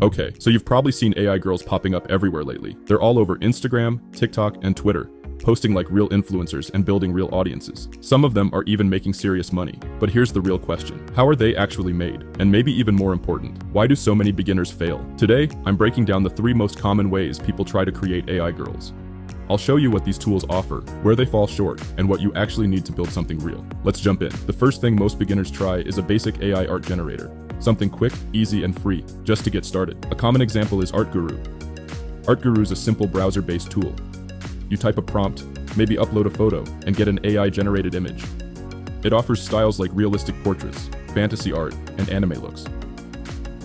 Okay, so you've probably seen AI girls popping up everywhere lately. They're all over Instagram, TikTok, and Twitter, posting like real influencers and building real audiences. Some of them are even making serious money. But here's the real question. How are they actually made? And maybe even more important, why do so many beginners fail? Today, I'm breaking down the 3 most common ways people try to create AI girls. I'll show you what these tools offer, where they fall short, and what you actually need to build something real. Let's jump in. The first thing most beginners try is a basic AI art generator. Something quick, easy, and free, just to get started. A common example is ArtGuru. ArtGuru is a simple browser-based tool. You type a prompt, maybe upload a photo, and get an AI-generated image. It offers styles like realistic portraits, fantasy art, and anime looks.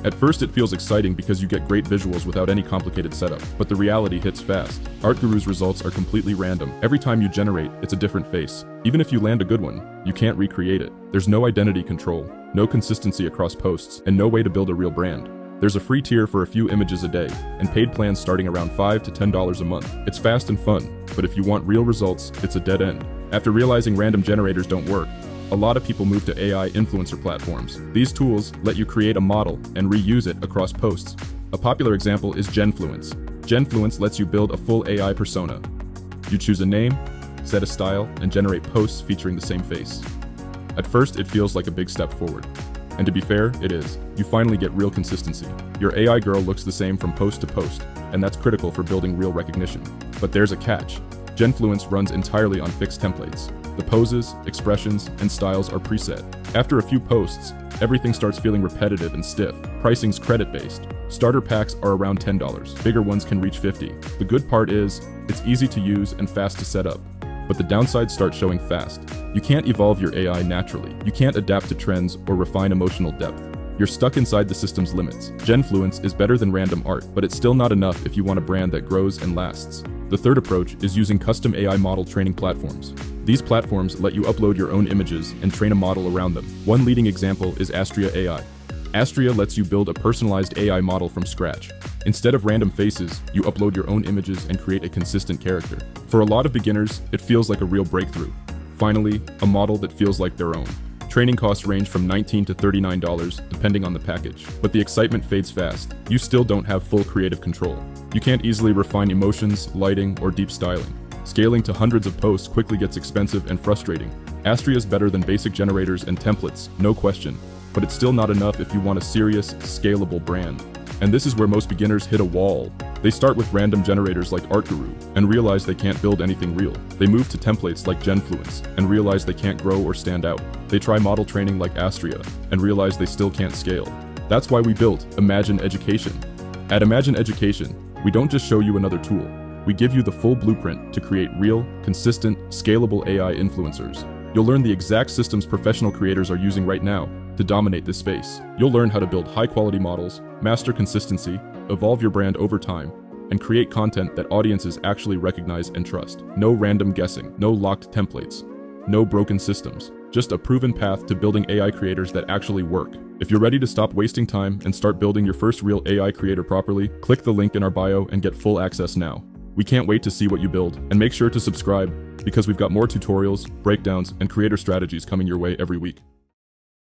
At first it feels exciting because you get great visuals without any complicated setup, but the reality hits fast. ArtGuru's results are completely random. Every time you generate, it's a different face. Even if you land a good one, you can't recreate it. There's no identity control, no consistency across posts, and no way to build a real brand. There's a free tier for a few images a day, and paid plans starting around $5 to $10 a month. It's fast and fun, but if you want real results, it's a dead end. After realizing random generators don't work, a lot of people move to AI influencer platforms. These tools let you create a model and reuse it across posts. A popular example is Genfluence. Genfluence lets you build a full AI persona. You choose a name, set a style, and generate posts featuring the same face. At first, it feels like a big step forward. And to be fair, it is. You finally get real consistency. Your AI girl looks the same from post to post, and that's critical for building real recognition. But there's a catch. Genfluence runs entirely on fixed templates. The poses, expressions, and styles are preset. After a few posts, everything starts feeling repetitive and stiff. Pricing's credit-based. Starter packs are around $10. Bigger ones can reach $50. The good part is, it's easy to use and fast to set up. But the downsides start showing fast. You can't evolve your AI naturally. You can't adapt to trends or refine emotional depth. You're stuck inside the system's limits. Genfluence is better than random art, but it's still not enough if you want a brand that grows and lasts. The third approach is using custom AI model training platforms. These platforms let you upload your own images and train a model around them. One leading example is Astria AI. Astria lets you build a personalized AI model from scratch. Instead of random faces, you upload your own images and create a consistent character. For a lot of beginners, it feels like a real breakthrough. Finally, a model that feels like their own. Training costs range from $19 to $39 depending on the package, but the excitement fades fast. You still don't have full creative control. You can't easily refine emotions, lighting, or deep styling. Scaling to hundreds of posts quickly gets expensive and frustrating. Astria is better than basic generators and templates, no question, but it's still not enough if you want a serious, scalable brand. And this is where most beginners hit a wall. They start with random generators like ArtGuru and realize they can't build anything real. They move to templates like Genfluence and realize they can't grow or stand out. They try model training like Astria and realize they still can't scale. That's why we built Imagine Education. At Imagine Education, we don't just show you another tool. We give you the full blueprint to create real, consistent, scalable AI influencers. You'll learn the exact systems professional creators are using right now to dominate this space. You'll learn how to build high-quality models, master consistency, evolve your brand over time, and create content that audiences actually recognize and trust. No random guessing, no locked templates, no broken systems. Just a proven path to building AI creators that actually work. If you're ready to stop wasting time and start building your first real AI creator properly, click the link in our bio and get full access now. We can't wait to see what you build, and make sure to subscribe because we've got more tutorials, breakdowns, and creator strategies coming your way every week.